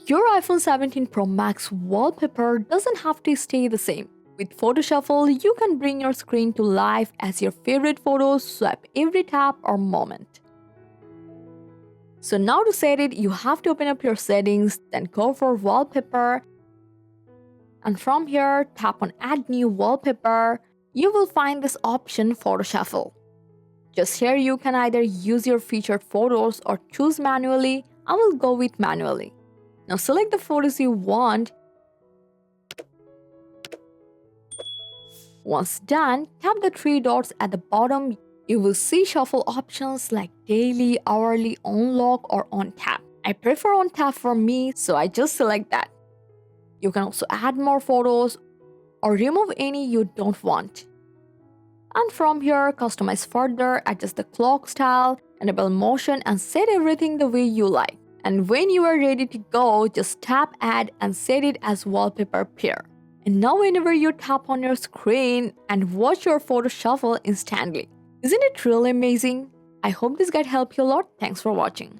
Your iPhone 17 Pro Max wallpaper doesn't have to stay the same. With Photo Shuffle, you can bring your screen to life as your favorite photos swipe every tap or moment. So now to set it, you have to open up your settings, then go for wallpaper, and from here tap on add new wallpaper. You will find this option Photo Shuffle. Just here you can either use your featured photos or choose manually. I will go with manually. Now select the photos you want. Once done, tap the three dots at the bottom. You will see shuffle options like daily, hourly, on lock, or on tap. I prefer on tap for me, so I just select that. You can also add more photos or remove any you don't want. And from here, customize further, adjust the clock style, enable motion, and set everything the way you like. And when you are ready to go, just tap add and set it as wallpaper pair. And now whenever you tap on your screen and watch your photo shuffle instantly. Isn't it really amazing? I hope this guide helped you a lot. Thanks for watching.